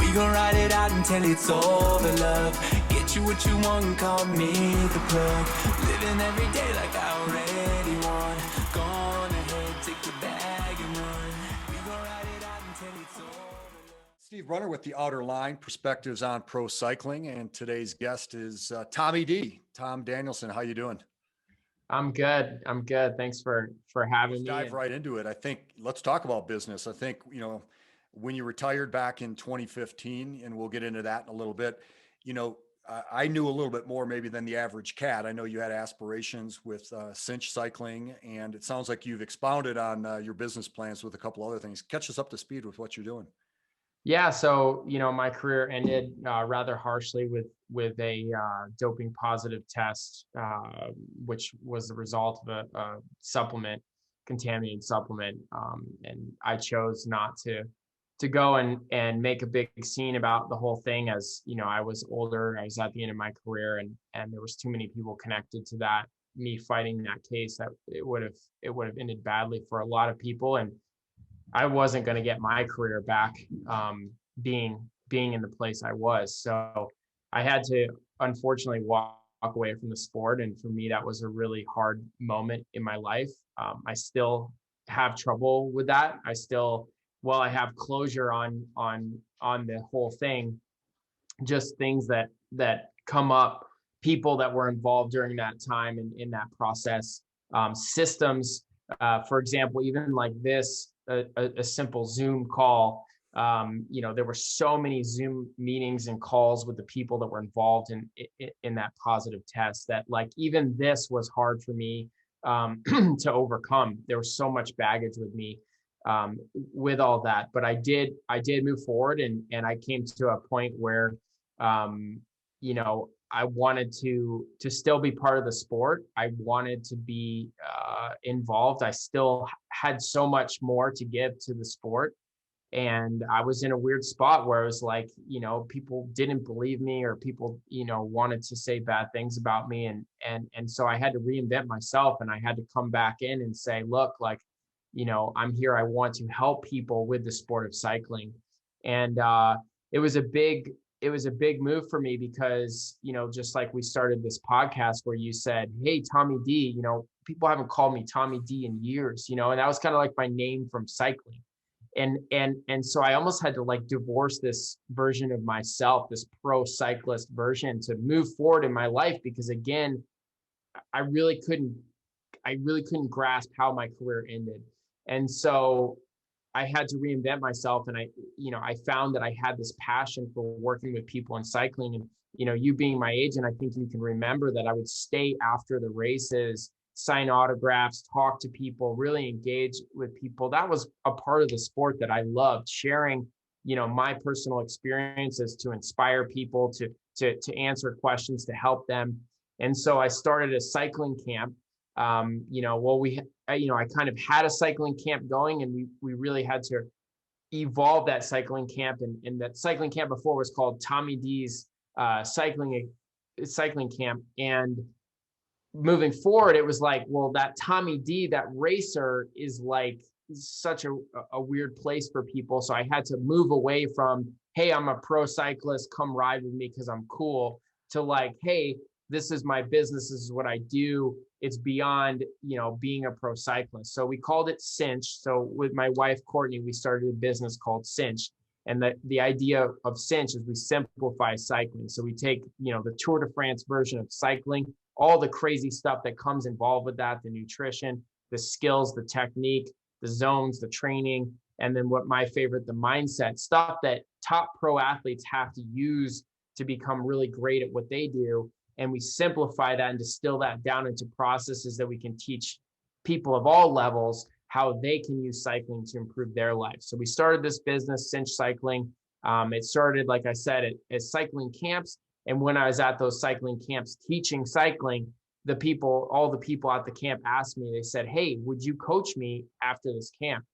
We gon' ride it out until it's over, love. Get you what you want, call me the plug. Living every day like I already won. Go on ahead, take your bag and run. We gon' ride it out until it's over. Steve Runner with the Outer Line, Perspectives on Pro Cycling, and today's guest is Tommy D. Tom Danielson. How you doing? I'm good. Thanks for having me. Dive right into it. I think let's talk about business. I think, when you retired back in 2015, and we'll get into that in a little bit, I knew a little bit more maybe than the average cat. I know you had aspirations with Cinch cycling, and it sounds like you've expounded on your business plans with a couple other things. Catch us up to speed with what you're doing. Yeah. So, my career ended rather harshly with a doping positive test, which was the result of a supplement, contaminated supplement. And I chose not to go and make a big scene about the whole thing. As I was older, I was at the end of my career, and there was too many people connected to that, me fighting that case, that it would have ended badly for a lot of people. And I wasn't going to get my career back, being in the place I was. So I had to unfortunately walk away from the sport. And for me, that was a really hard moment in my life. I still have trouble with that. While I have closure on the whole thing, just things that come up, people that were involved during that time and in that process, systems, for example, even like this, a simple Zoom call. There were so many Zoom meetings and calls with the people that were involved in that positive test, that like even this was hard for me to overcome. There was so much baggage with me with all that, but I did move forward, and I came to a point where I wanted to still be part of the sport. I wanted to be involved. I still had so much more to give to the sport. And I was in a weird spot where it was like, people didn't believe me, or people, wanted to say bad things about me. And so I had to reinvent myself, and I had to come back in and say, look, like, I'm here. I want to help people with the sport of cycling. And it was a big move for me because, just like we started this podcast where you said, hey, Tommy D, people haven't called me Tommy D in years, and that was kind of like my name from cycling. And so I almost had to like divorce this version of myself, this pro cyclist version, to move forward in my life, because again, I really couldn't grasp how my career ended. And so I had to reinvent myself. And I found that I had this passion for working with people in cycling. And, you being my age, and I think you can remember that I would stay after the races, sign autographs, talk to people, really engage with people. That was a part of the sport that I loved, sharing, my personal experiences to inspire people, to answer questions, to help them. And so I started a cycling camp. I kind of had a cycling camp going, and we really had to evolve that cycling camp. And that cycling camp before was called Tommy D's cycling camp. And moving forward, it was like, well, that Tommy D, that racer, is like such a weird place for people. So I had to move away from, hey, I'm a pro cyclist, come ride with me because I'm cool, to like, hey, this is my business, this is what I do. It's beyond, being a pro cyclist. So we called it Cinch. So with my wife, Courtney, we started a business called Cinch. And the idea of Cinch is we simplify cycling. So we take, the Tour de France version of cycling, all the crazy stuff that comes involved with that, the nutrition, the skills, the technique, the zones, the training, and then what my favorite, the mindset, stuff that top pro athletes have to use to become really great at what they do. And we simplify that and distill that down into processes that we can teach people of all levels how they can use cycling to improve their life. So we started this business, Cinch Cycling. It started, like I said, at cycling camps. And when I was at those cycling camps teaching cycling, all the people at the camp asked me, they said, hey, would you coach me after this camp?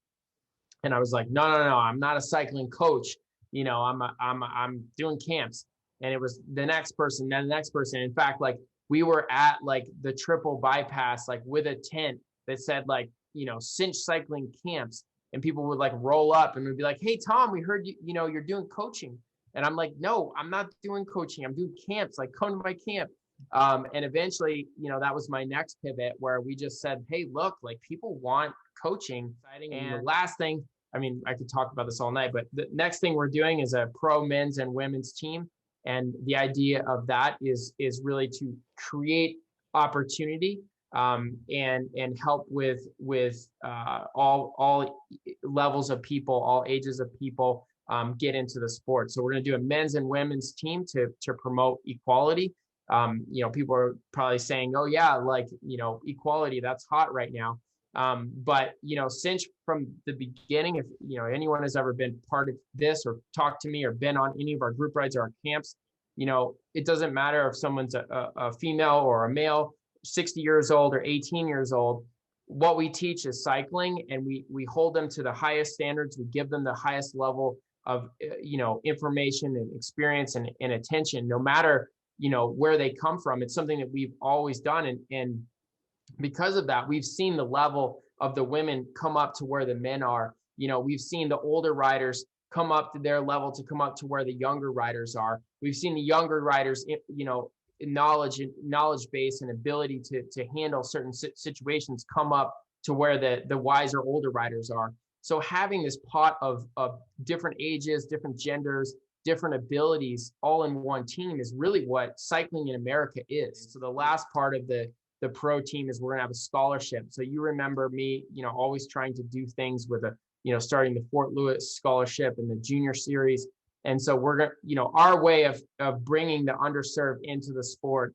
And I was like, no, I'm not a cycling coach. I'm doing camps. And it was the next person, then the next person. In fact, like we were at like the triple bypass, like with a tent that said like, Cinch cycling camps, and people would like roll up and we'd be like, hey, Tom, we heard you're doing coaching. And I'm like, no, I'm not doing coaching. I'm doing camps. Like, come to my camp. And eventually, that was my next pivot where we just said, hey, look, like people want coaching. And the last thing, I mean, I could talk about this all night, but the next thing we're doing is a pro men's and women's team. And the idea of that is really to create opportunity, and help with all levels of people, all ages of people, get into the sport. So we're going to do a men's and women's team to promote equality. People are probably saying, oh yeah, like, equality, that's hot right now. But Cinch, from the beginning, if anyone has ever been part of this or talked to me or been on any of our group rides or our camps, it doesn't matter if someone's a female or a male, 60 years old or 18 years old. What we teach is cycling, and we hold them to the highest standards. We give them the highest level of information and experience and attention, no matter where they come from. It's something that we've always done, and because of that, we've seen the level of the women come up to where the men are. We've seen the older riders come up to their level to come up to where the younger riders are. We've seen the younger riders, knowledge base and ability to handle certain situations come up to where the wiser older riders are. So having this pot of different ages, different genders, different abilities all in one team is really what cycling in America is. So the last part of the pro team is we're going to have a scholarship. So you remember me, always trying to do things with starting the Fort Lewis scholarship and the junior series. And so we're going to, our way of bringing the underserved into the sport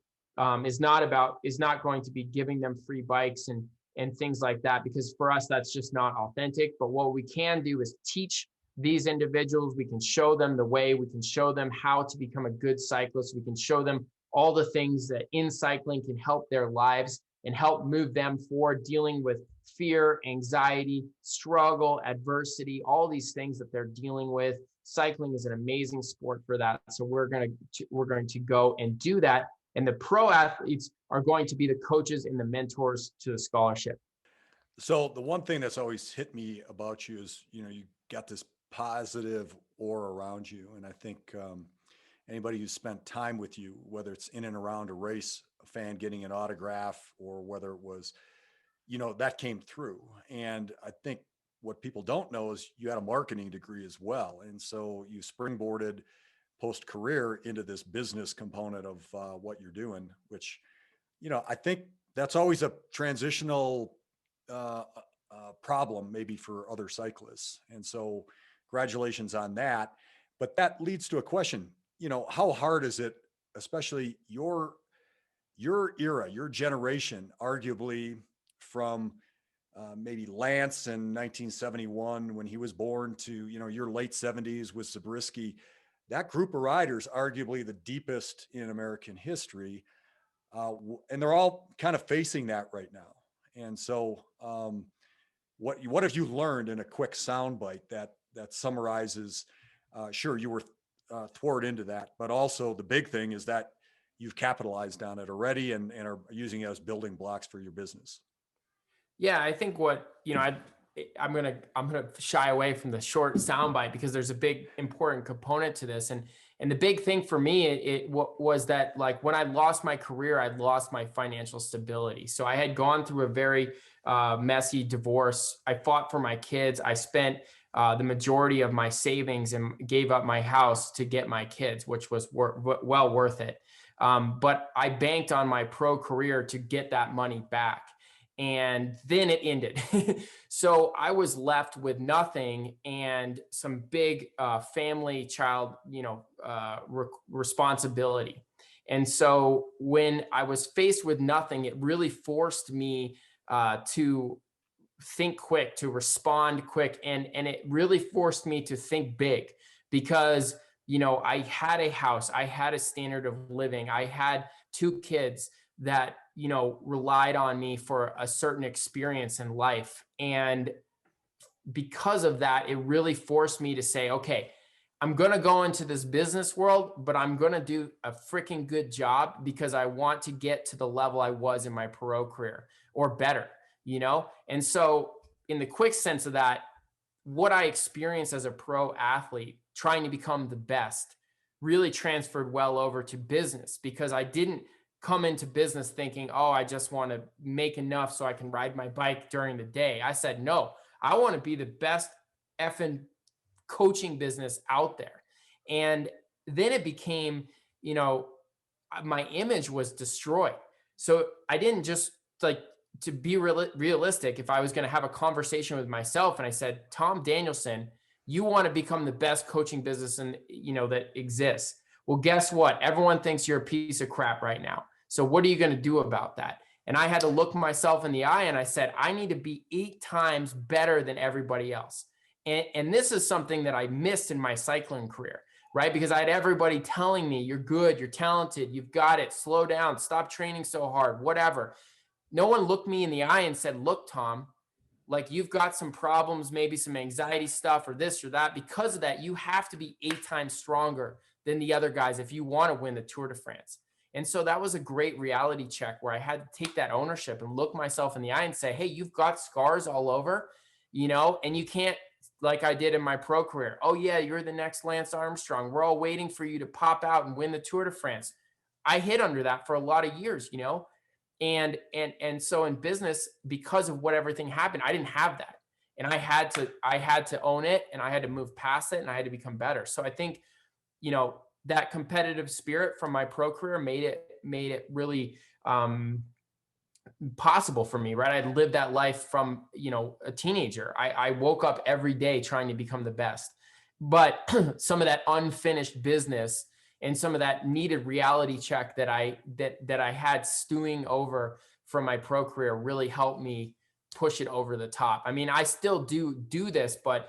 is not going to be giving them free bikes and things like that, because for us, that's just not authentic. But what we can do is teach these individuals. We can show them the way. We can show them how to become a good cyclist. We can show them all the things that in cycling can help their lives and help move them forward, dealing with fear, anxiety, struggle, adversity, all these things that they're dealing with. Cycling is an amazing sport for that. So we're going to go and do that. And the pro athletes are going to be the coaches and the mentors to the scholarship. So the one thing that's always hit me about you is, you got this positive aura around you. And I think anybody who's spent time with you, whether it's in and around a race, a fan getting an autograph, or whether it was, that came through. And I think what people don't know is you had a marketing degree as well. And so you springboarded post-career into this business component of what you're doing, which, I think that's always a transitional problem maybe for other cyclists. And so congratulations on that. But that leads to a question, how hard is it, especially your era, your generation, arguably from maybe Lance in 1971 when he was born to, your late 70s with Zabriskie, that group of riders, arguably the deepest in American history. And they're all kind of facing that right now. And so what have you learned in a quick soundbite that summarizes, sure, you were thwart into that, but also the big thing is that you've capitalized on it already and are using it as building blocks for your business. Yeah, I think I'm gonna shy away from the short soundbite because there's a big important component to this, and the big thing for me it was that, like, when I lost my career, I lost my financial stability. So I had gone through a very messy divorce. I fought for my kids. I spent the majority of my savings and gave up my house to get my kids, which was well worth it. But I banked on my pro career to get that money back. And then it ended. So I was left with nothing and some big family child, responsibility. And so when I was faced with nothing, it really forced me to think quick, to respond quick. And it really forced me to think big because, I had a house, I had a standard of living, I had 2 kids that, relied on me for a certain experience in life. And because of that, it really forced me to say, okay, I'm going to go into this business world, but I'm going to do a freaking good job because I want to get to the level I was in my pro career or better, And so in the quick sense of that, what I experienced as a pro athlete, trying to become the best, really transferred well over to business, because I didn't come into business thinking, oh, I just want to make enough so I can ride my bike during the day. I said, no, I want to be the best effing coaching business out there. And then it became, you know, my image was destroyed. So I didn't just like, to be realistic, if I was going to have a conversation with myself and I said, Tom Danielson, you want to become the best coaching business that exists. Well, guess what? Everyone thinks you're a piece of crap right now. So what are you going to do about that? And I had to look myself in the eye and I said, I need to be 8 times better than everybody else. And this is something that I missed in my cycling career, right? Because I had everybody telling me, you're good, you're talented, you've got it, slow down, stop training so hard, whatever. No one looked me in the eye and said, look, Tom, like you've got some problems, maybe some anxiety stuff or this or that. Because of that, you have to be 8 times stronger than the other guys if you want to win the Tour de France. And so that was a great reality check where I had to take that ownership and look myself in the eye and say, hey, you've got scars all over, and you can't, like I did in my pro career. Oh yeah, you're the next Lance Armstrong. We're all waiting for you to pop out and win the Tour de France. I hid under that for a lot of years, and so in business, because of what everything happened, I didn't have that. And I had to own it, and I had to move past it, and I had to become better. So I think, that competitive spirit from my pro career made it really possible for me, right? I lived that life from, a teenager. I woke up every day trying to become the best. But some of that unfinished business and some of that needed reality check that I had stewing over from my pro career really helped me push it over the top. I mean, I still do this, but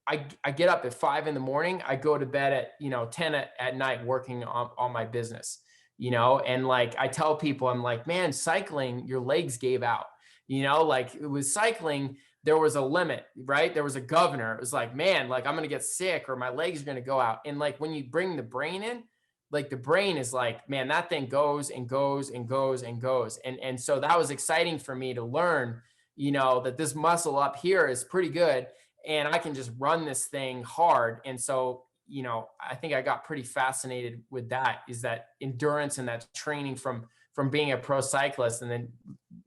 I get up at 5 a.m. I go to bed at 10 at night working on my business. And like I tell people, I'm like, man, cycling, your legs gave out. Like it was cycling, there was a limit, right? There was a governor. It was like, man, like I'm going to get sick or my legs are going to go out. And like when you bring the brain in, like the brain is like, man, that thing goes and goes and goes and goes. And so that was exciting for me to learn, that this muscle up here is pretty good and I can just run this thing hard. And so, I think I got pretty fascinated with that, is that endurance and that training from being a pro cyclist, and then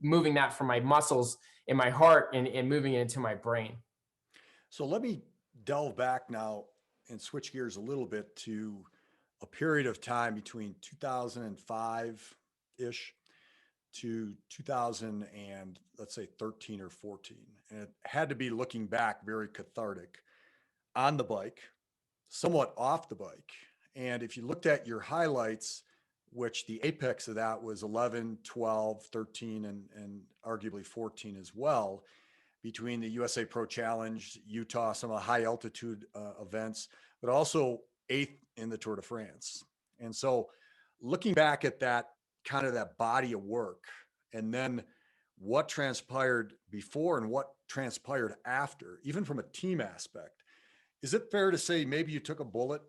moving that from my muscles in my heart and moving it into my brain. So let me delve back now and switch gears a little bit to a period of time between 2005 ish to 2000 and let's say 13 or 14. And it had to be, looking back, very cathartic on the bike, somewhat off the bike. And if you looked at your highlights, which the apex of that was 11, 12, 13, and arguably 14 as well, between the USA Pro Challenge, Utah, some of the high altitude events, but also 8th in the Tour de France. And so looking back at that, kind of that body of work, and then what transpired before and what transpired after, even from a team aspect, is it fair to say maybe you took a bullet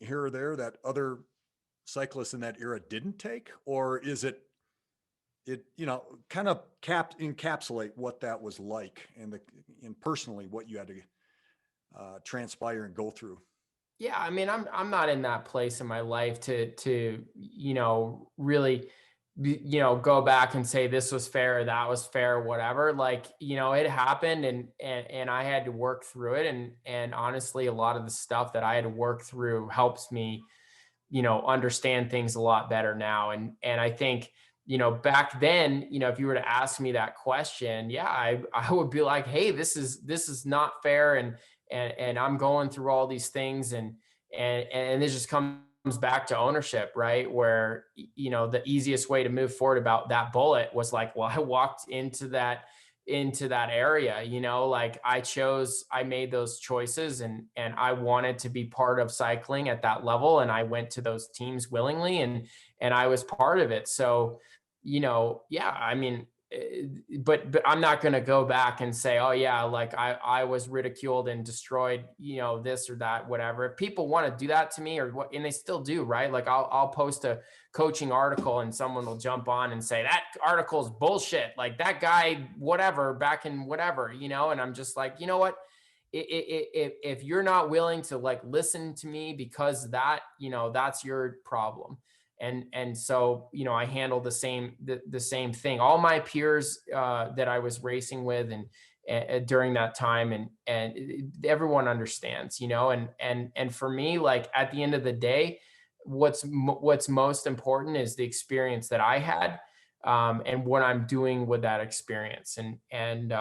here or there that other cyclists in that era didn't take? Or is it kind of encapsulate what that was like and personally what you had to transpire and go through? Yeah, I mean, I'm not in that place in my life to really go back and say this was fair or that was fair or whatever. Like, it happened and I had to work through it, and honestly, a lot of the stuff that I had to work through helps me understand things a lot better now. And I think back then, if you were to ask me that question, yeah, I would be like, hey, this is not fair, and I'm going through all these things, and this just comes back to ownership, right? Where the easiest way to move forward about that bullet was like, well, I walked into that area, like I made those choices, and I wanted to be part of cycling at that level, and I went to those teams willingly, and I was part of it. So yeah, I mean, but I'm not going to go back and say, oh yeah, like I was ridiculed and destroyed, this or that, whatever. If people want to do that to me, or what, and they still do, right? Like I'll post a coaching article and someone will jump on and say that article is bullshit. Like that guy, whatever, back in whatever, and I'm just like, you know what? if you're not willing to like listen to me, because that, that's your problem. And so, I handle the same thing. All my peers that I was racing with, and during that time, and everyone understands, and for me, like at the end of the day, what's most important is the experience that I had, and what I'm doing with that experience. And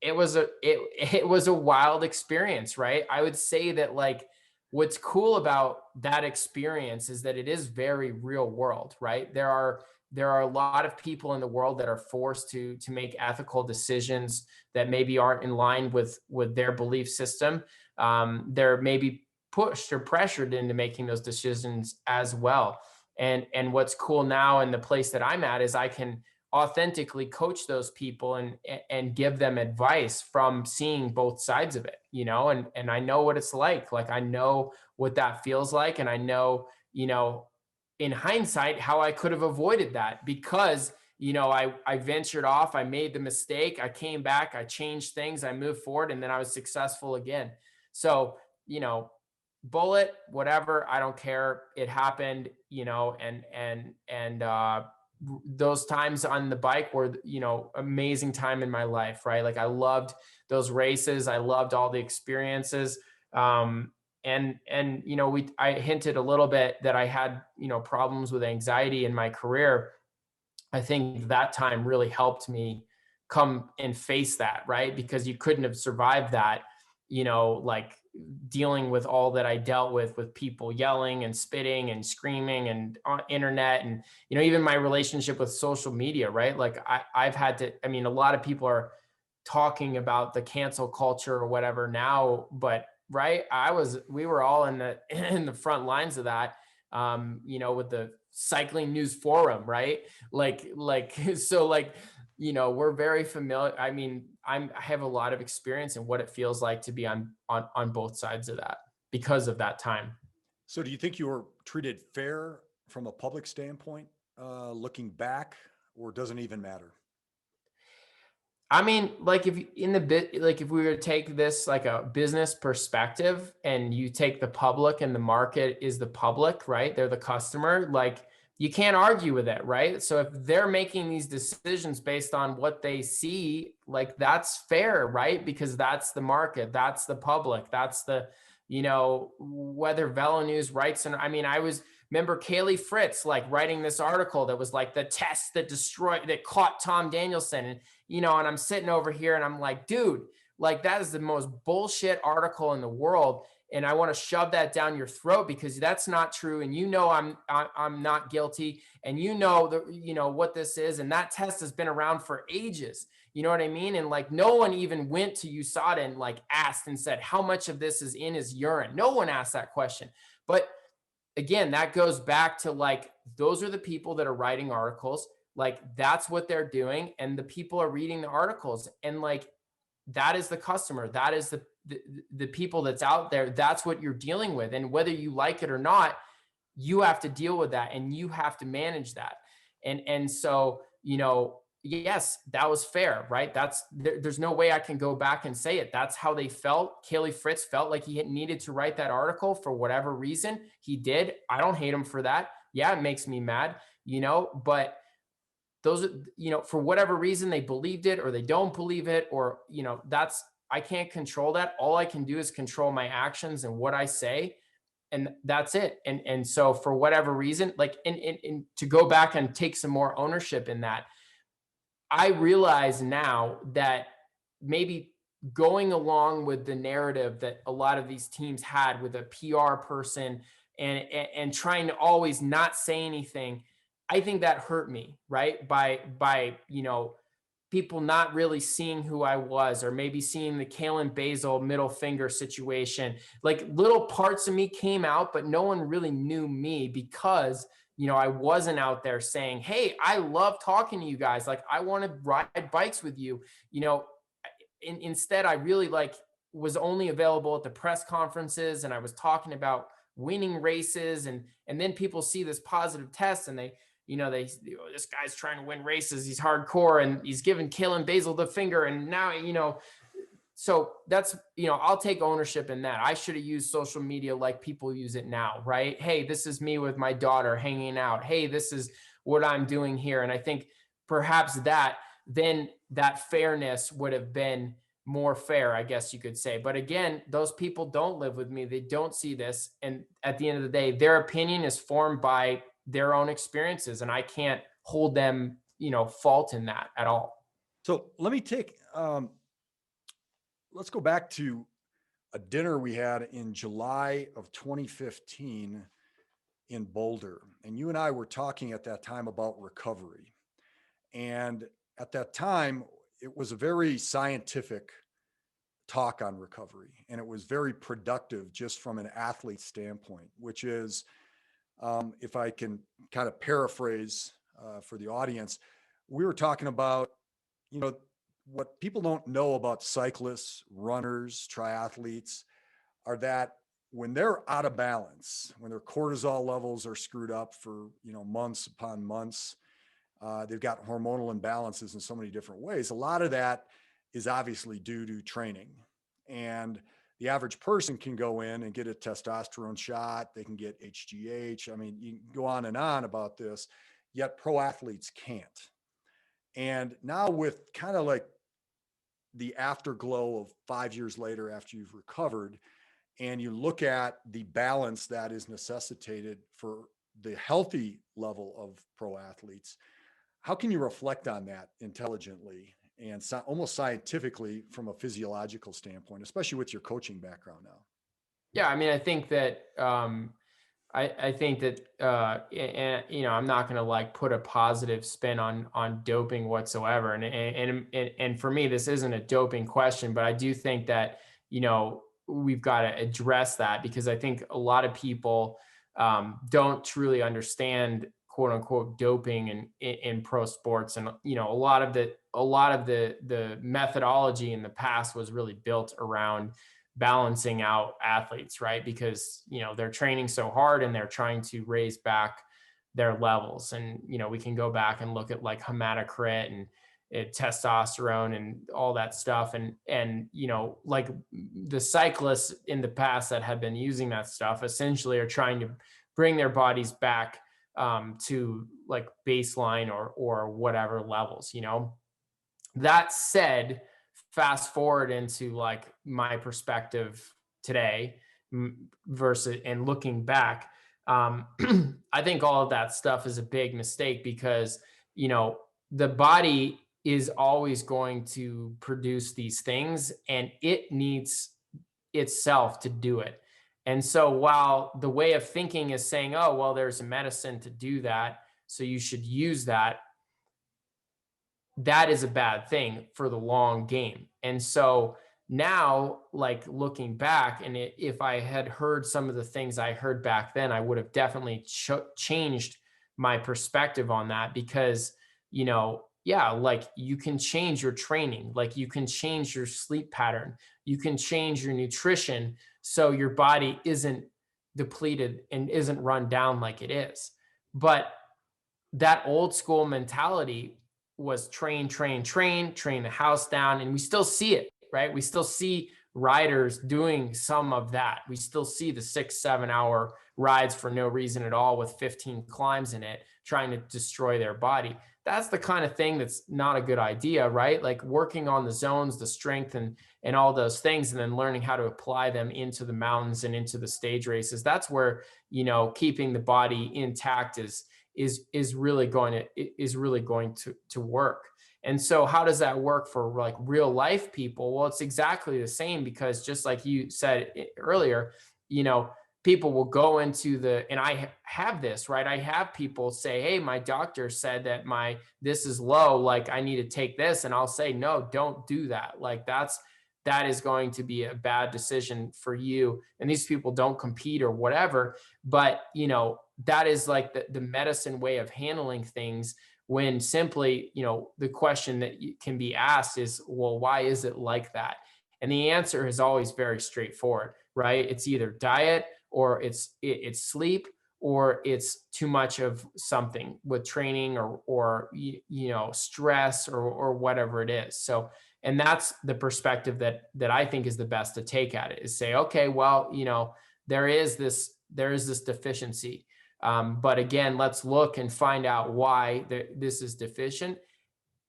it was a wild experience, right? I would say that, like, what's cool about that experience is that it is very real world, right? There are a lot of people in the world that are forced to make ethical decisions that maybe aren't in line with their belief system. They're maybe pushed or pressured into making those decisions as well. And what's cool now in the place that I'm at is I can authentically coach those people and give them advice from seeing both sides of it, and I know what it's like. Like, I know what that feels like. And I know, in hindsight, how I could have avoided that, because, I ventured off, I made the mistake, I came back, I changed things, I moved forward, and then I was successful again. So, bullet, whatever, I don't care. It happened, and those times on the bike were, amazing time in my life, right? Like, I loved those races. I loved all the experiences. And I hinted a little bit that I had, problems with anxiety in my career. I think that time really helped me come and face that, right? Because you couldn't have survived that, like dealing with all that I dealt with people yelling and spitting and screaming and on internet, and, even my relationship with social media, right? Like, I've had to, I mean, a lot of people are talking about the cancel culture or whatever now, but right, we were all in the in the front lines of that, with the cycling news forum, right? Like so, like, we're very familiar. I mean, I have a lot of experience in what it feels like to be on both sides of that because of that time. So do you think you were treated fair from a public standpoint, looking back, or doesn't even matter? I mean, like, if you, in the bit, like, if we were to take this like a business perspective, and you take the public, and the market is the public, right? They're the customer. Like, you can't argue with it, right? So if they're making these decisions based on what they see, like, that's fair, right? Because that's the market, that's the public, that's the, whether Velo News writes. And I mean, remember Kaylee Fritz, like, writing this article that was like the test that caught Tom Danielson. And I'm sitting over here and I'm like, dude, like, that is the most bullshit article in the world. And I want to shove that down your throat, because that's not true. And I'm not guilty. And what this is. And that test has been around for ages. You know what I mean? And, like, no one even went to USADA and, like, asked and said, how much of this is in his urine? No one asked that question. But again, that goes back to, like, those are the people that are writing articles. Like, that's what they're doing. And the people are reading the articles. And, like, that is the customer. That is the people that's out there. That's what you're dealing with. And whether you like it or not, you have to deal with that, and you have to manage that. And so, yes, that was fair, right? There's no way I can go back and say it. That's how they felt. Kaylee Fritz felt like he needed to write that article for whatever reason. He did. I don't hate him for that. Yeah, it makes me mad, but those are, for whatever reason, they believed it or they don't believe it, or, I can't control that. All I can do is control my actions and what I say. And that's it. And so, for whatever reason, like, and to go back and take some more ownership in that, I realize now that maybe going along with the narrative that a lot of these teams had with a PR person, and trying to always not say anything, I think that hurt me, right? By people not really seeing who I was, or maybe seeing the Kalen Basil middle finger situation. Like, little parts of me came out, but no one really knew me, because I wasn't out there saying, hey, I love talking to you guys. Like, I want to ride bikes with you. Instead, I really, like, was only available at the press conferences, and I was talking about winning races. And then people see this positive test, and this guy's trying to win races. He's hardcore, and he's giving Kalen Basil the finger. And now, so that's, I'll take ownership in that. I should have used social media like people use it now, right? Hey, this is me with my daughter hanging out. Hey, this is what I'm doing here. And I think perhaps then that fairness would have been more fair, I guess you could say. But again, those people don't live with me. They don't see this. And at the end of the day, their opinion is formed by their own experiences. And I can't hold them, fault in that at all. So let me let's go back to a dinner we had in July of 2015 in Boulder. And you and I were talking at that time about recovery. And at that time, it was a very scientific talk on recovery. And it was very productive just from an athlete standpoint, which is, if I can kind of paraphrase for the audience, we were talking about, you know, what people don't know about cyclists, runners, triathletes are that when they're out of balance, when their cortisol levels are screwed up for, months upon months, they've got hormonal imbalances in so many different ways. A lot of that is obviously due to training. And the average person can go in and get a testosterone shot. They can get HGH. I mean, you can go on and on about this, yet pro athletes can't. And now with kind of like the afterglow of 5 years later after you've recovered, and you look at the balance that is necessitated for the healthy level of pro athletes, how can you reflect on that intelligently and almost scientifically from a physiological standpoint, especially with your coaching background now? Yeah, I mean, I think that I think that and, I'm not going to like put a positive spin on doping whatsoever, and for me this isn't a doping question, but I do think that we've got to address that, because I think a lot of people don't truly understand quote unquote doping in pro sports, and a lot of the methodology in the past was really built around balancing out athletes, right? Because, they're training so hard and they're trying to raise back their levels. And, we can go back and look at like hematocrit and testosterone and all that stuff. And, like the cyclists in the past that have been using that stuff essentially are trying to bring their bodies back to like baseline or whatever levels. That said, fast forward into like my perspective today versus and looking back, I think all of that stuff is a big mistake, because the body is always going to produce these things and it needs itself to do it. And so while the way of thinking is saying, oh well, there's a medicine to do that, so you should use that, that is a bad thing for the long game. And so now, like looking back, and if I had heard some of the things I heard back then, I would have definitely changed my perspective on that, because, yeah, like you can change your training, like you can change your sleep pattern, you can change your nutrition so your body isn't depleted and isn't run down like it is. But that old school mentality was train the house down. And we still see it, right? We still see riders doing some of that. We still see the 6-7 hour rides for no reason at all with 15 climbs in it, trying to destroy their body. That's the kind of thing that's not a good idea, right? Like working on the zones, the strength and all those things, and then learning how to apply them into the mountains and into the stage races. That's where, keeping the body intact is really going to work. And so how does that work for like real life people? Well, it's exactly the same, because just like you said earlier, people will go into and I have this, right? I have people say, hey, my doctor said that this is low, like I need to take this. And I'll say, no, don't do that. Like that is going to be a bad decision for you. And these people don't compete or whatever, but that is like the medicine way of handling things, when simply, the question that can be asked is, well, why is it like that? And the answer is always very straightforward, right? It's either diet, or it's sleep, or it's too much of something with training or stress or whatever it is. So And that's the perspective that I think is the best to take at it, is say, okay, well, there is this deficiency. But again, let's look and find out why this is deficient.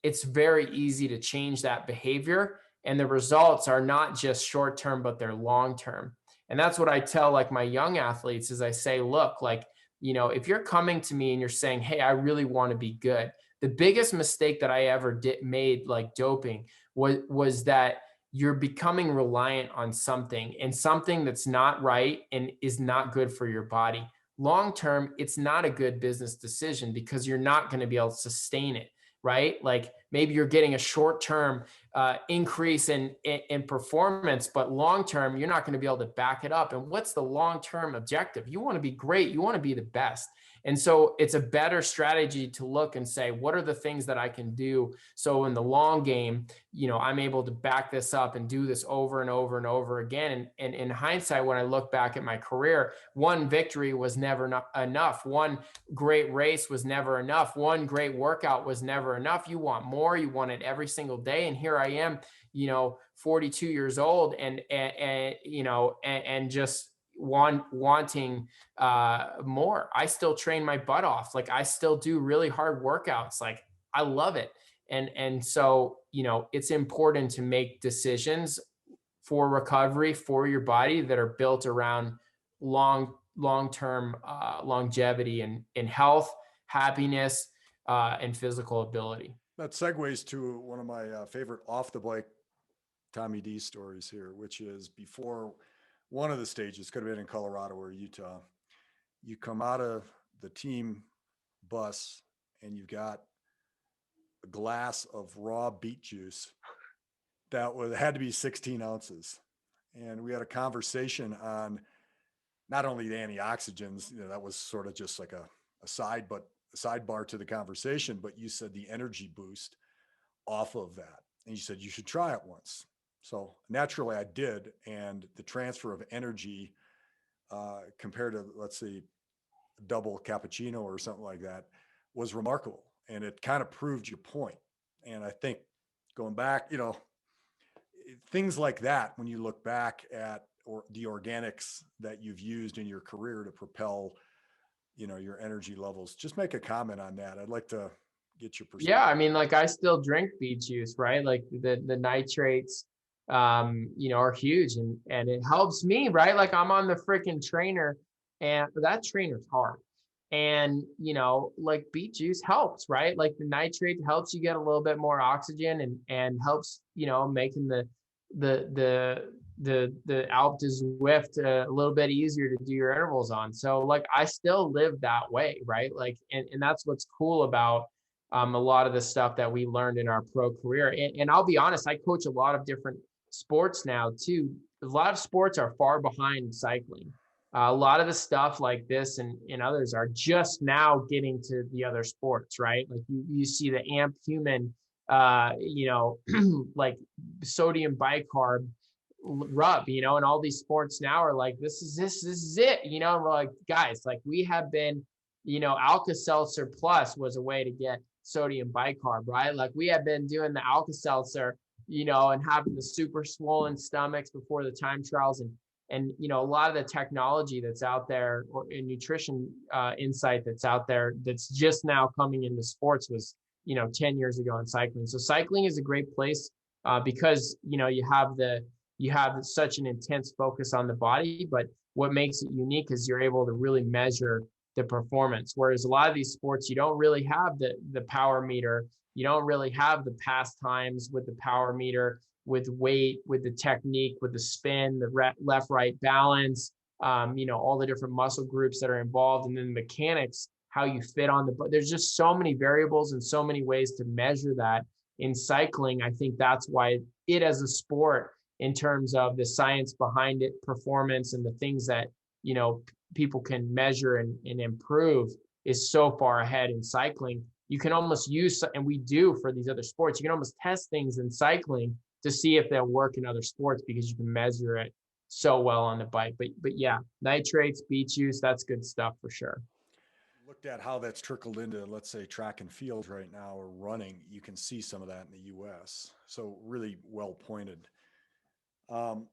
It's very easy to change that behavior. And the results are not just short term, but they're long term. And that's what I tell like my young athletes is I say, look, like, if you're coming to me and you're saying, hey, I really want to be good. The biggest mistake that I ever made, like doping, was that you're becoming reliant on something, and something that's not right and is not good for your body. Long term, it's not a good business decision because you're not going to be able to sustain it, right? Like maybe you're getting a short term increase in performance, but long term, you're not going to be able to back it up. And what's the long term objective? You want to be great. You want to be the best. And so it's a better strategy to look and say, what are the things that I can do? So in the long game, I'm able to back this up and do this over and over and over again. And in hindsight, when I look back at my career, one victory was never enough. One great race was never enough. One great workout was never enough. You want more, you want it every single day. And here I am, 42 years old and just wanting more. I still train my butt off. Like I still do really hard workouts. Like I love it. And so, it's important to make decisions for recovery for your body that are built around long-term longevity and health, happiness, and physical ability. That segues to one of my favorite off the bike Tommy D stories here, which is before one of the stages, could have been in Colorado or Utah. You come out of the team bus and you've got a glass of raw beet juice that had to be 16 ounces. And we had a conversation on not only the antioxidants, that was sort of just like a sidebar to the conversation, but you said the energy boost off of that. And you said you should try it once. So naturally I did. And the transfer of energy compared to, let's say, double cappuccino or something like that was remarkable. And it kind of proved your point. And I think going back, things like that, when you look back at the organics that you've used in your career to propel, your energy levels, just make a comment on that. I'd like to get your perspective. Yeah. I mean, like I still drink beet juice, right? Like the nitrates, are huge and it helps me, right? Like I'm on the freaking trainer and that trainer's hard. And, like beet juice helps, right? Like the nitrate helps you get a little bit more oxygen and helps, making the Alp to Zwift a little bit easier to do your intervals on. So like I still live that way, right? Like, and that's what's cool about a lot of the stuff that we learned in our pro career. And I'll be honest, I coach a lot of different sports now too. A lot of sports are far behind cycling. A lot of the stuff like this and others are just now getting to the other sports, right? Like you see the AMP human, like sodium bicarb rub, and all these sports now are like, this is it, and we're like, guys, like we have been, Alka-Seltzer Plus was a way to get sodium bicarb, right? Like we have been doing the Alka-Seltzer, and having the super swollen stomachs before the time trials and a lot of the technology that's out there or in nutrition insight that's out there that's just now coming into sports was 10 years ago in cycling. So cycling is a great place because you have such an intense focus on the body, but what makes it unique is you're able to really measure the performance, whereas a lot of these sports you don't really have the power meter, you don't really have the pastimes with the power meter, with weight, with the technique, with the spin, the left-right balance, all the different muscle groups that are involved, and then the mechanics, how you fit on there's just so many variables and so many ways to measure that in cycling. I think that's why it as a sport, in terms of the science behind it, performance, and the things that, people can measure and improve, is so far ahead in cycling. You can almost use, and we do for these other sports, you can almost test things in cycling to see if they'll work in other sports because you can measure it so well on the bike. But yeah, nitrates, beet juice, that's good stuff for sure. Looked at how that's trickled into, let's say, track and field right now or running, you can see some of that in the US. So really well pointed. Um,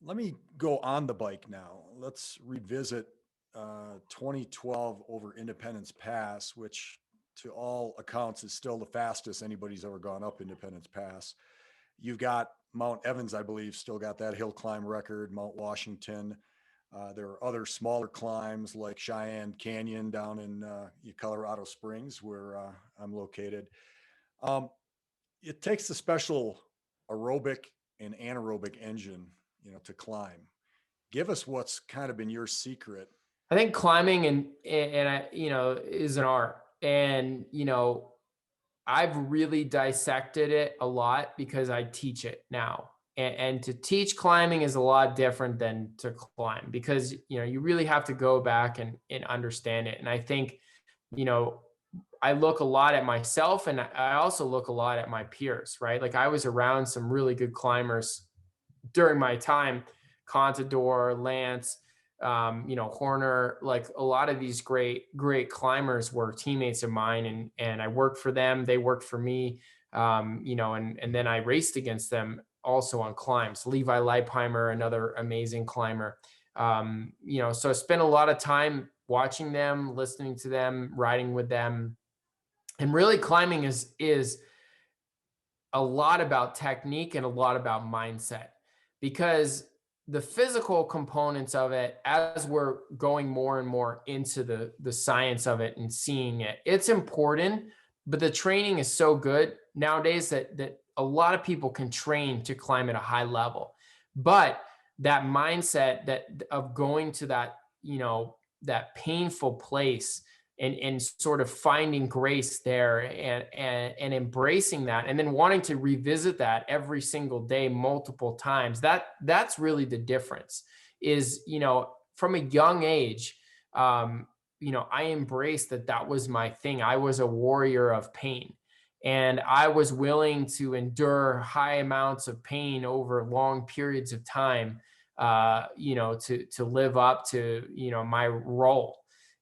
Let me go on the bike now. Let's revisit 2012 over Independence Pass, which to all accounts is still the fastest anybody's ever gone up Independence Pass. You've got Mount Evans, I believe, still got that hill climb record, Mount Washington. There are other smaller climbs like Cheyenne Canyon down in Colorado Springs, where I'm located. Um, it takes a special aerobic and anaerobic engine, to climb. Give us what's kind of been your secret. I think climbing and I, is an art. And, I've really dissected it a lot because I teach it now. And to teach climbing is a lot different than to climb because, you really have to go back and understand it. And I think, you know, I look a lot at myself and I also look a lot at my peers, right? Like I was around some really good climbers during my time, Contador, Lance, Horner, like a lot of these great climbers were teammates of mine and I worked for them. They worked for me, and then I raced against them also on climbs. Levi Leipheimer, another amazing climber. So I spent a lot of time watching them, listening to them, riding with them. And really climbing is a lot about technique and a lot about mindset because the physical components of it, as we're going more and more into the science of it and seeing it, it's important, but the training is so good nowadays that a lot of people can train to climb at a high level. But that mindset that of going to that, that painful place and sort of finding grace there and embracing that and then wanting to revisit that every single day multiple times, that's really the difference is, from a young age, I embraced that was my thing. I was a warrior of pain and I was willing to endure high amounts of pain over long periods of time, to live up to, my role.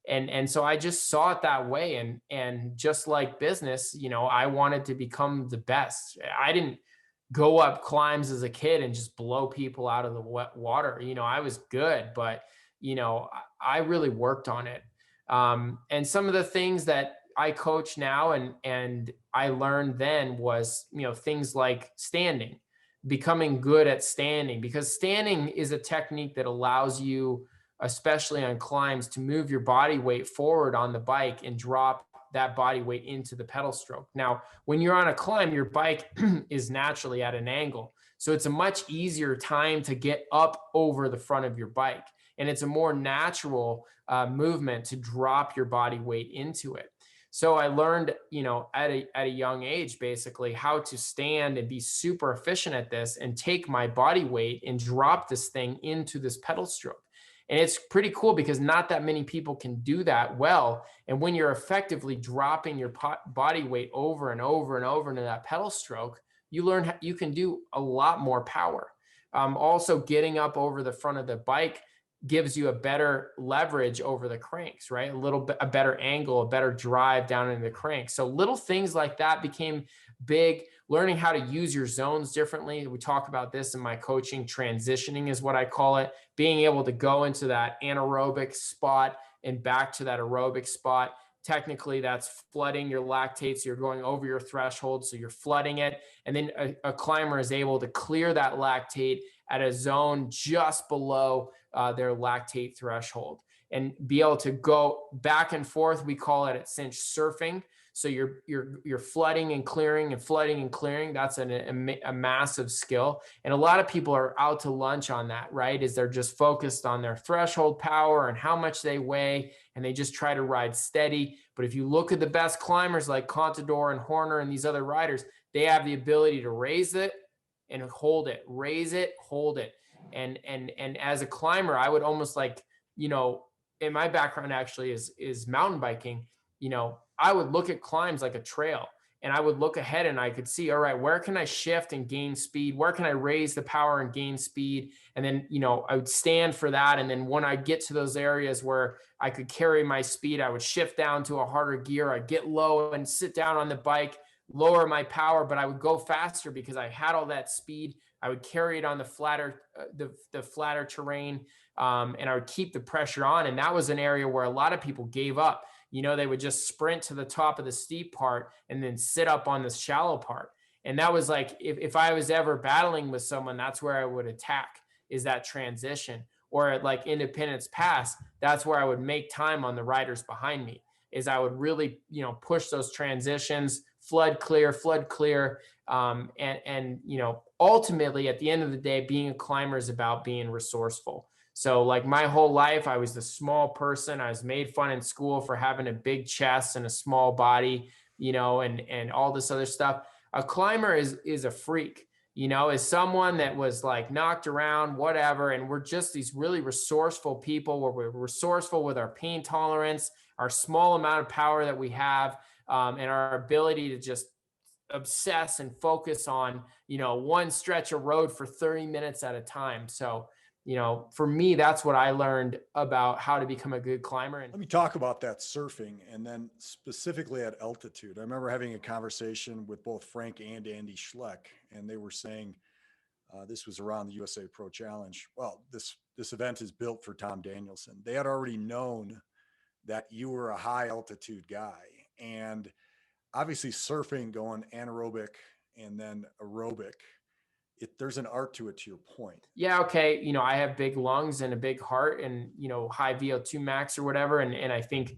And so I just saw it that way. And just like business, I wanted to become the best. I didn't go up climbs as a kid and just blow people out of the wet water. I was good, but, I really worked on it. And some of the things that I coach now and I learned then was, things like standing, becoming good at standing, because standing is a technique that allows you, especially on climbs, to move your body weight forward on the bike and drop that body weight into the pedal stroke. Now, when you're on a climb, your bike is naturally at an angle. So it's a much easier time to get up over the front of your bike. And it's a more natural movement to drop your body weight into it. So I learned, at a young age, basically how to stand and be super efficient at this and take my body weight and drop this thing into this pedal stroke. And it's pretty cool because not that many people can do that well. And when you're effectively dropping your body weight over and over and over into that pedal stroke, you learn you can do a lot more power. Also, getting up over the front of the bike gives you a better leverage over the cranks, right? A little bit, a better angle, a better drive down into the cranks. So little things like that became big. Learning how to use your zones differently. We talk about this in my coaching. Transitioning is what I call it. Being able to go into that anaerobic spot and back to that aerobic spot. Technically, that's flooding your lactate. So you're going over your threshold. So you're flooding it. And then a climber is able to clear that lactate at a zone just below their lactate threshold and be able to go back and forth. We call it at Cinch surfing. So you're flooding and clearing and flooding and clearing. That's a massive skill. And a lot of people are out to lunch on that, right? Is they're just focused on their threshold power and how much they weigh, and they just try to ride steady. But if you look at the best climbers like Contador and Horner and these other riders, they have the ability to raise it and hold it, raise it, hold it. And as a climber, I would almost like, in my background actually is mountain biking, I would look at climbs like a trail. and I would look ahead and I could see, all right, where can I shift and gain speed? Where can I raise the power and gain speed? And then, I would stand for that. And then when I get to those areas where I could carry my speed, I would shift down to a harder gear. I'd get low and sit down on the bike, lower my power, but I would go faster because I had all that speed. I would carry it on the flatter, the flatter terrain, and I would keep the pressure on. And that was an area where a lot of people gave up. They would just sprint to the top of the steep part and then sit up on the shallow part. And that was like, if I was ever battling with someone, that's where I would attack, is that transition. Or at like Independence Pass, that's where I would make time on the riders behind me, is I would really, push those transitions, flood clear. And ultimately at the end of the day, being a climber is about being resourceful. So like my whole life, I was the small person. I was made fun in school for having a big chest and a small body, and all this other stuff. A climber is a freak, is someone that was like knocked around, whatever. And we're just these really resourceful people, where we're resourceful with our pain tolerance, our small amount of power that we have, and our ability to just obsess and focus on, one stretch of road for 30 minutes at a time. So, for me, that's what I learned about how to become a good climber. And let me talk about that surfing, and then specifically at altitude. I remember having a conversation with both Frank and Andy Schleck, and they were saying this was around the USA Pro Challenge. Well, this event is built for Tom Danielson. They had already known that you were a high altitude guy, and obviously surfing, going anaerobic and then aerobic, there's an art to it, to your point. Yeah, okay. I have big lungs and a big heart and, high VO2 max or whatever. And I think,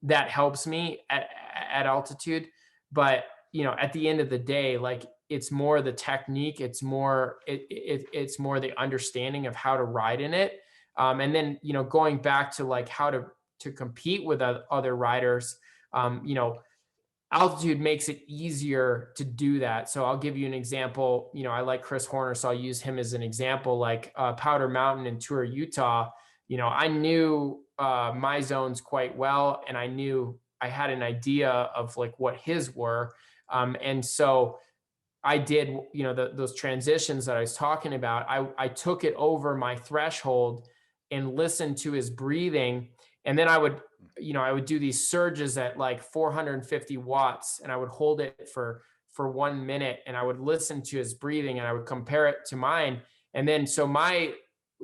that helps me at altitude. But, at the end of the day, like, it's more the technique. It's more, it's more the understanding of how to ride in it. And then, going back to like how to compete with other riders, altitude makes it easier to do that. So I'll give you an example. I like Chris Horner, so I'll use him as an example. Like Powder Mountain in Tour, Utah, I knew my zones quite well, and I knew I had an idea of like what his were. And so I did, those transitions that I was talking about, I took it over my threshold and listened to his breathing. And then I would do these surges at like 450 watts, and I would hold it for 1 minute, and I would listen to his breathing, and I would compare it to mine. And then, so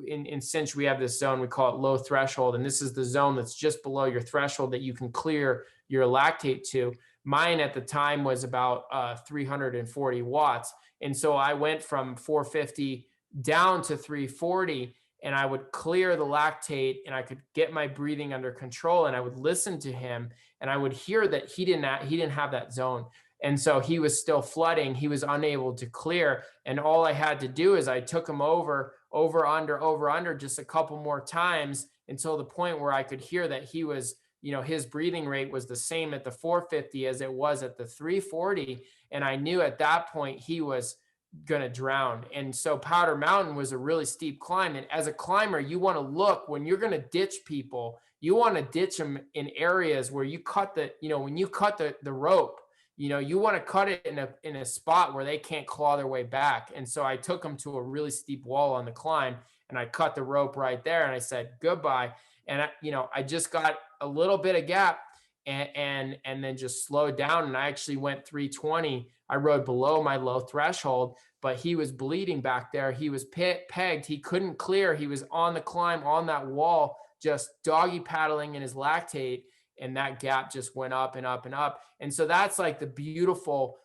in Cinch, we have this zone, we call it low threshold. And this is the zone that's just below your threshold that you can clear your lactate to. Mine at the time was about 340 watts. And so I went from 450 down to 340, and I would clear the lactate, and I could get my breathing under control, and I would listen to him, and I would hear that he didn't have that zone. And so he was still flooding. He was unable to clear. And all I had to do is I took him over, under just a couple more times, until the point where I could hear that he was, his breathing rate was the same at the 450 as it was at the 340. And I knew at that point he was going to drown. And so Powder Mountain was a really steep climb. And as a climber, you want to look, when you're going to ditch people, you want to ditch them in areas where you cut when you cut the rope, you want to cut it in a spot where they can't claw their way back. And so I took them to a really steep wall on the climb, and I cut the rope right there, and I said goodbye. And I just got a little bit of gap, and then just slowed down. And I actually went 320. I rode below my low threshold, but he was bleeding back there. He was pegged. He couldn't clear. He was on the climb on that wall, just doggy paddling in his lactate. And that gap just went up and up and up. And so that's like the beautiful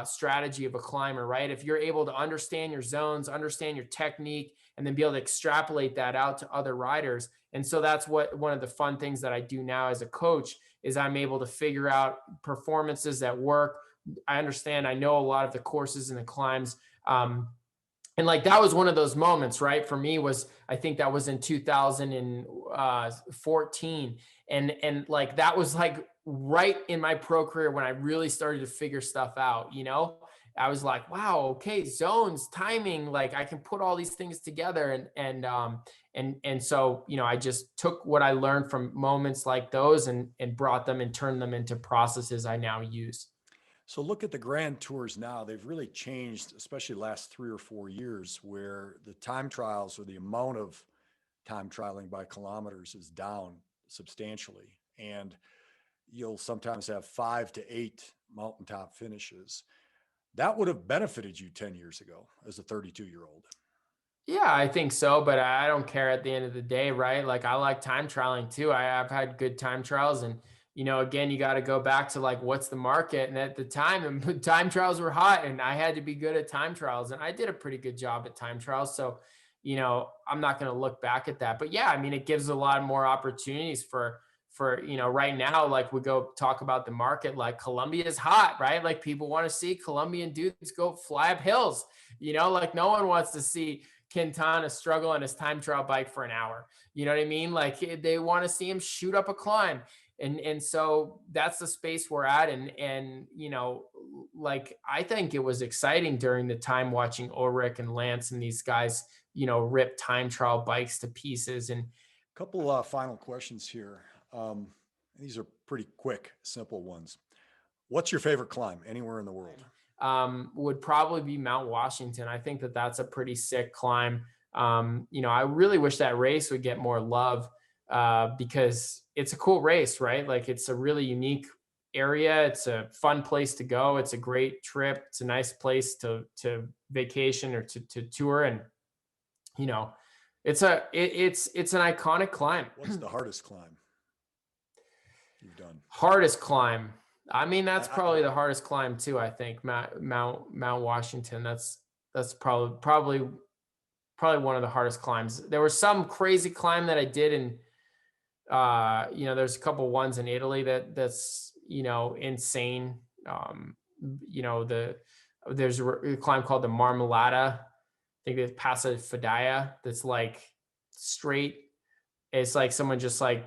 strategy of a climber, right? If you're able to understand your zones, understand your technique, and then be able to extrapolate that out to other riders. And so that's one of the fun things that I do now as a coach, is I'm able to figure out performances that work. I understand, I know a lot of the courses and the climbs. And like, that was one of those moments, right? For me I think that was in 2014. And like, that was like right in my pro career when I really started to figure stuff out, I was like, wow, okay, zones, timing, like I can put all these things together. And so, I just took what I learned from moments like those and brought them and turned them into processes I now use. So look at the Grand Tours now. They've really changed, especially the last 3 or 4 years, where the time trials or the amount of time trialing by kilometers is down substantially. And you'll sometimes have 5 to 8 mountaintop finishes. That would have benefited you 10 years ago as a 32-year-old. Yeah, I think so, but I don't care at the end of the day, right? Like I like time trialing too. I've had good time trials, and again, you got to go back to like what's the market. And at the time, and time trials were hot, and I had to be good at time trials, and I did a pretty good job at time trials. So, I'm not going to look back at that. But yeah, I mean, it gives a lot more opportunities for right now. Like we go talk about the market, like Colombia is hot, right? Like people want to see Colombian dudes go fly up hills. Like no one wants to see Quintana struggle on his time trial bike for an hour. You know what I mean? Like they want to see him shoot up a climb. And so that's the space we're at. And like I think it was exciting during the time watching Ulrich and Lance and these guys, rip time trial bikes to pieces. And Couple final questions here. These are pretty quick, simple ones. What's your favorite climb anywhere in the world? Would probably be Mount Washington. I think that that's a pretty sick climb. I really wish that race would get more love because it's a cool race, right? Like it's a really unique area. It's a fun place to go. It's a great trip. It's a nice place to vacation or to tour. And it's an iconic climb. What's the hardest climb you've done? Hardest climb. I mean, that's probably the hardest climb too. I think Mount Washington. That's probably one of the hardest climbs. There was some crazy climb that I did, and there's a couple ones in Italy that's insane. There's a climb called the Marmolata. I think it's Passa Fidaya. That's like straight. It's like someone just like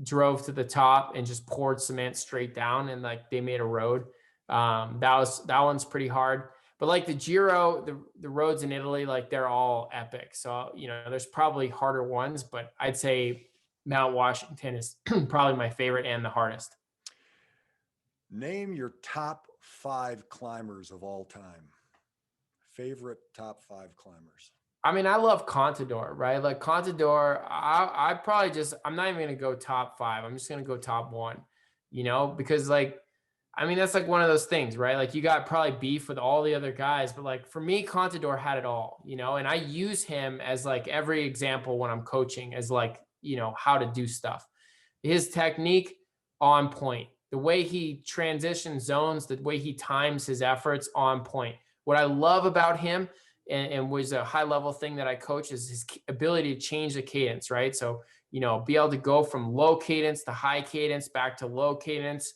drove to the top and just poured cement straight down, and like they made a road. That one's pretty hard. But like the Giro, the roads in Italy, like they're all epic. So there's probably harder ones, but I'd say Mount Washington is probably my favorite and the hardest. Name your top 5 climbers of all time. Favorite top 5 climbers. I mean, I love Contador, right? Like Contador, I'm not even going to go top 5. I'm just going to go top 1, because like, I mean, that's like one of those things, right? Like you got probably beef with all the other guys, but like for me, Contador had it all, and I use him as like every example when I'm coaching as like, how to do stuff. His technique on point, the way he transitions zones, the way he times his efforts on point. What I love about him and was a high level thing that I coach is his ability to change the cadence, right? So, be able to go from low cadence to high cadence, back to low cadence,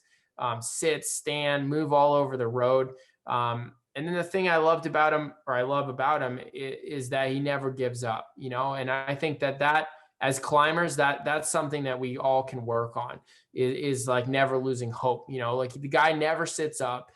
sit, stand, move all over the road. And then the thing I love about him is that he never gives up, and I think that as climbers, that's something that we all can work on is like never losing hope, like the guy never sits up.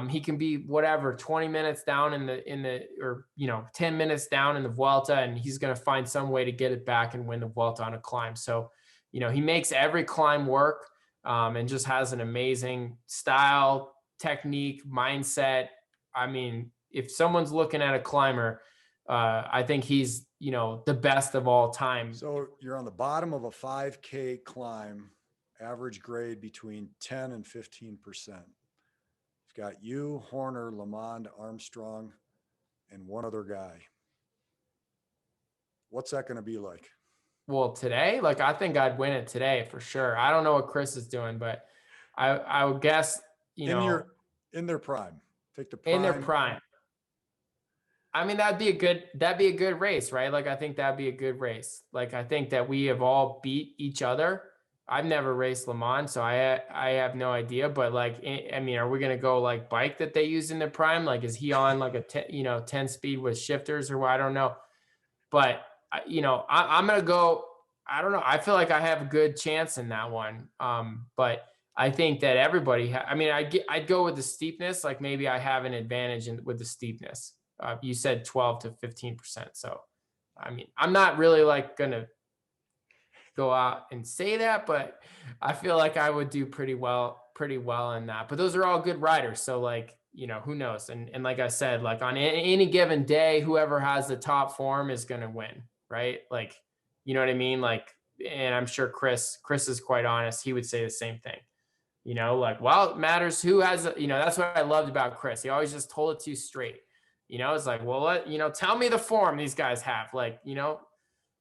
He can be whatever 20 minutes down in the or 10 minutes down in the Vuelta, and he's going to find some way to get it back and win the Vuelta on a climb. So, he makes every climb work, and just has an amazing style, technique, mindset. I mean, if someone's looking at a climber, I think he's the best of all time. So you're on the bottom of a 5K climb, average grade between 10 and 15%. Got you, Horner, Lamond, Armstrong, and one other guy. What's that going to be like? Well, today, like I think I'd win it today for sure. I don't know what Chris is doing, but I would guess in their prime. Take the prime. In their prime. I mean, that'd be a good race, right? Like I think that'd be a good race. Like I think that we have all beat each other. I've never raced Le Mans, so I have no idea. But like, I mean, are we gonna go like bike that they use in their prime? Like, is he on like a 10 speed with shifters or what? I don't know. But I'm gonna go. I don't know. I feel like I have a good chance in that one. But I think that everybody. I'd go with the steepness. Like maybe I have an advantage with the steepness. You said 12 to 15%. So, I mean, I'm not really like gonna go out and say that, but I feel like I would do pretty well in that. But those are all good riders. So like, who knows? And like I said, like on any given day, whoever has the top form is going to win, right? Like, you know what I mean? Like, and I'm sure Chris is quite honest. He would say the same thing, like, well, it matters who has, that's what I loved about Chris. He always just told it to you straight. It's like, well, tell me the form these guys have, like,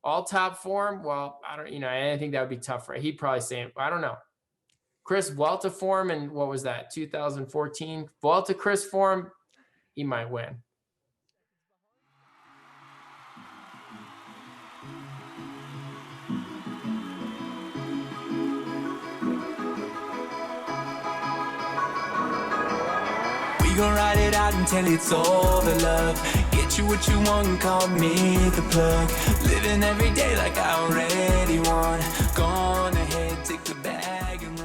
all top form. Well, I don't, I think that would be tough for, he'd probably say, I don't know. Chris Vuelta form, and what was that, 2014 Vuelta Chris form, he might win. We gon' ride it out until it's over, love. Get you what you want, call me the plug. Living every day like I already won. Gone ahead, take the bag and